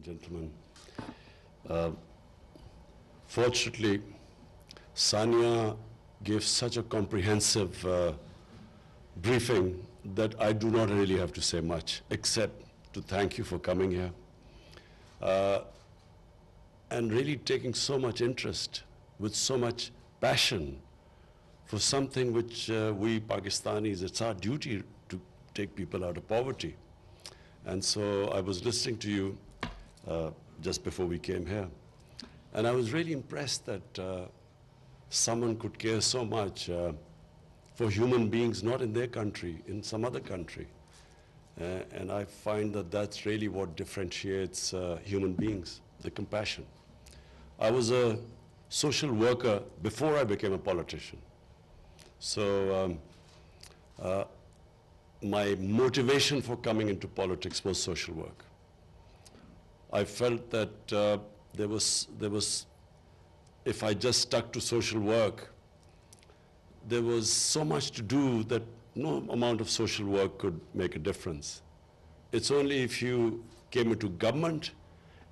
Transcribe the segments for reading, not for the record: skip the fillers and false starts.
gentlemen. Fortunately, Sania gave such a comprehensive briefing that I do not really have to say much, except to thank you for coming here and really taking so much interest with so much passion for something which we Pakistanis, it's our duty to take people out of poverty. And so I was listening to you just before we came here, and I was really impressed that someone could care so much for human beings not in their country, in some other country. And I find that that's really what differentiates human beings, the compassion. I was a social worker before I became a politician. So my motivation for coming into politics was social work. I felt that there was, if I just stuck to social work, there was so much to do that no amount of social work could make a difference. It's only if you came into government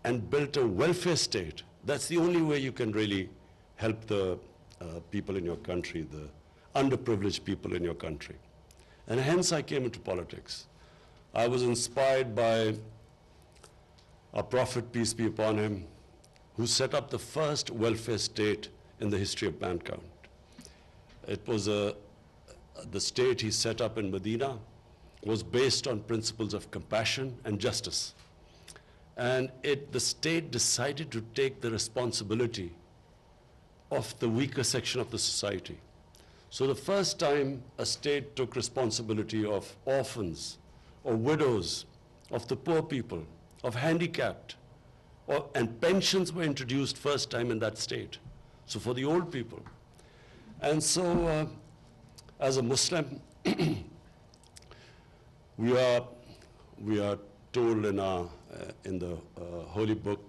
and built a welfare state, that's the only way you can really help the people in your country, the underprivileged people in your country. And hence I came into politics. I was inspired by our Prophet, peace be upon him, who set up the first welfare state in the history of mankind. It was the state he set up in Medina was based on principles of compassion and justice. And the state decided to take the responsibility of the weaker section of the society. So the first time a state took responsibility of orphans or widows, of the poor people, of handicapped, and pensions were introduced first time in that state. So for the old people. And so as a Muslim, we are told in the holy book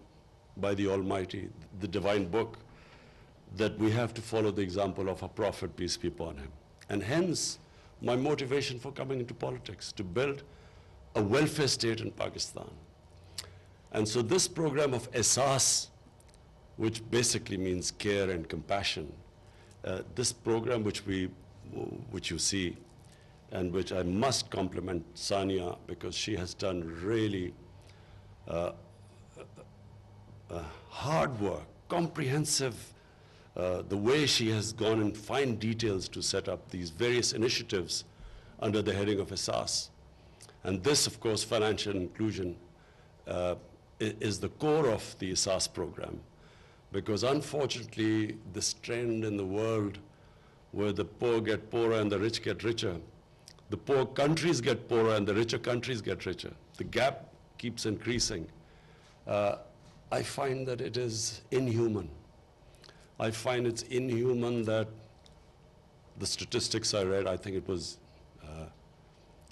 by the Almighty, the divine book, that we have to follow the example of our Prophet, peace be upon him. And hence, my motivation for coming into politics, to build a welfare state in Pakistan. And so this program of Ehsaas, which basically means care and compassion, this program which you see, and which I must compliment Sania, because she has done really hard work, comprehensive, the way she has gone in fine details to set up these various initiatives under the heading of Ehsaas. And this, of course, financial inclusion is the core of the Ehsaas program, because unfortunately, this trend in the world where the poor get poorer and the rich get richer, the poor countries get poorer and the richer countries get richer. The gap keeps increasing. I find that it is inhuman. I find it's inhuman that the statistics I read, I think it was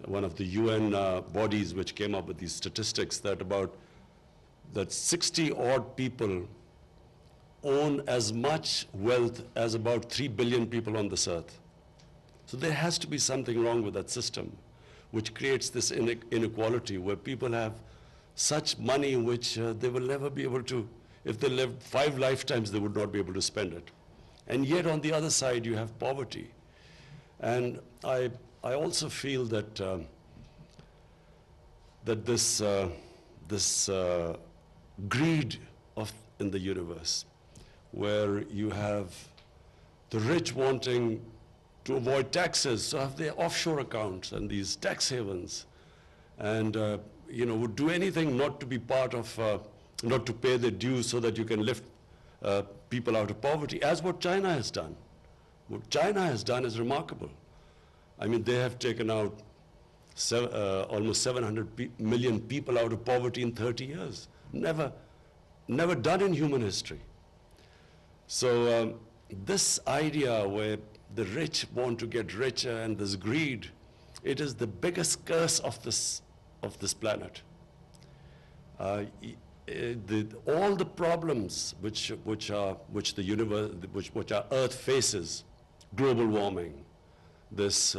one of the UN bodies which came up with these statistics, that 60 odd people own as much wealth as about 3 billion people on this earth. So there has to be something wrong with that system, which creates this inequality where people have such money which they will never be able to, if they lived 5 lifetimes, they would not be able to spend it. And yet on the other side, you have poverty. And I also feel that this greed in the universe, where you have the rich wanting to avoid taxes, so have their offshore accounts and these tax havens, and would do anything not to be part of, not to pay their dues so that you can lift people out of poverty, as what China has done. What China has done is remarkable. I mean, they have taken out almost 700 million people out of poverty in 30 years. Never done in human history. So this idea where the rich want to get richer and this greed, it is the biggest curse of this planet. All the problems which our Earth faces, global warming, this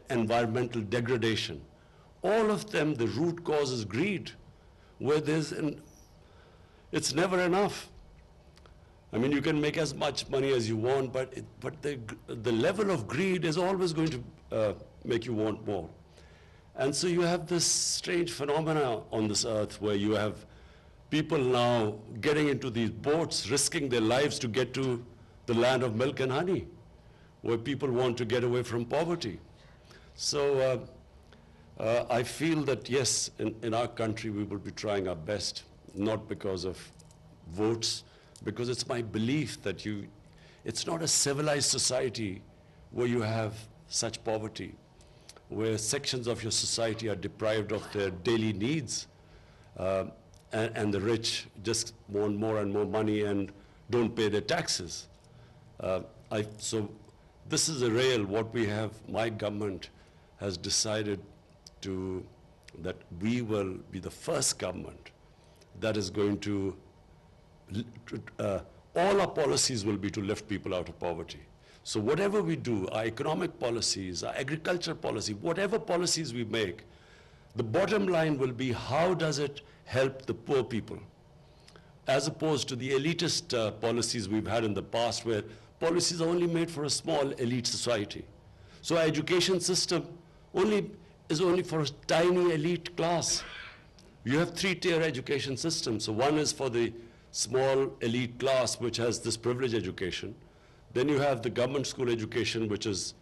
environmental degradation, all of them, the root cause is greed, where there's It's never enough. I mean, you can make as much money as you want, but the level of greed is always going to make you want more. And so you have this strange phenomena on this earth where you have people now getting into these boats, risking their lives to get to the land of milk and honey, where people want to get away from poverty. So I feel that, yes, in our country we will be trying our best, not because of votes, because it's my belief that it's not a civilized society where you have such poverty, where sections of your society are deprived of their daily needs, and the rich just want more and more money and don't pay their taxes. So this is a real, what we have, my government has decided that we will be the first government that is going to, all our policies will be to lift people out of poverty. So whatever we do, our economic policies, our agriculture policy, whatever policies we make, the bottom line will be how does it help the poor people, as opposed to the elitist policies we've had in the past where policies are only made for a small elite society. So our education system is only for a tiny elite class. You have three-tier education systems. So one is for the small elite class, which has this privileged education. Then you have the government school education, which is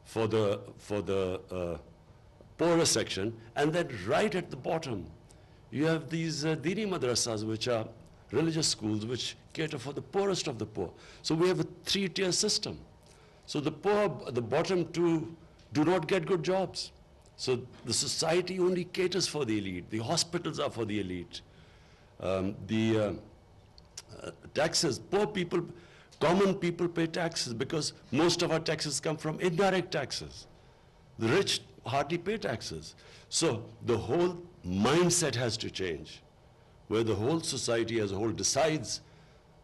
for the poorer section. And then right at the bottom, you have these dini madrasas, which are religious schools, which cater for the poorest of the poor. So we have a three-tier system. So the poor, the bottom two, do not get good jobs. So the society only caters for the elite. The hospitals are for the elite. Taxes, poor people, common people pay taxes because most of our taxes come from indirect taxes. The rich hardly pay taxes. So the whole mindset has to change, where the whole society as a whole decides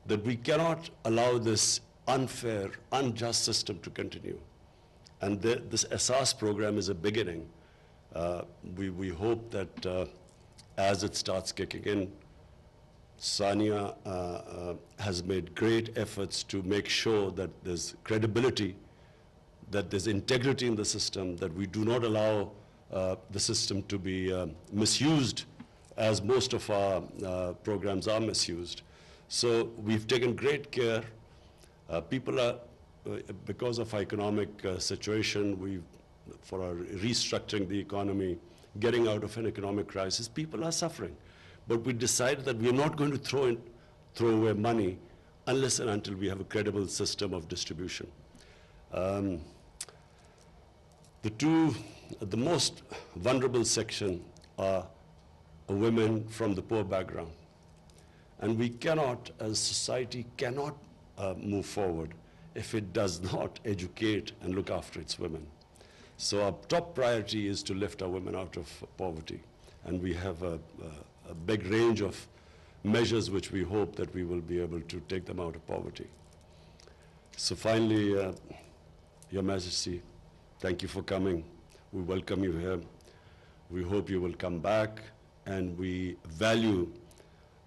that we cannot allow this unfair, unjust system to continue. And this Ehsaas program is a beginning. We hope that as it starts kicking in, Sania has made great efforts to make sure that there's credibility, that there's integrity in the system, that we do not allow the system to be misused, as most of our programs are misused. So we've taken great care. People are, because of our economic situation, for our restructuring the economy, getting out of an economic crisis, people are suffering. But we decided that we are not going to throw away money unless and until we have a credible system of distribution. The most vulnerable section are women from the poor background. And we cannot, as society, cannot move forward if it does not educate and look after its women. So our top priority is to lift our women out of poverty. And we have a big range of measures which we hope that we will be able to take them out of poverty. So finally, Your Majesty, thank you for coming. We welcome you here. We hope you will come back, and we value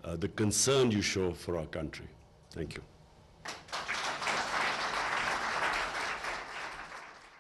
the concern you show for our country. Thank you.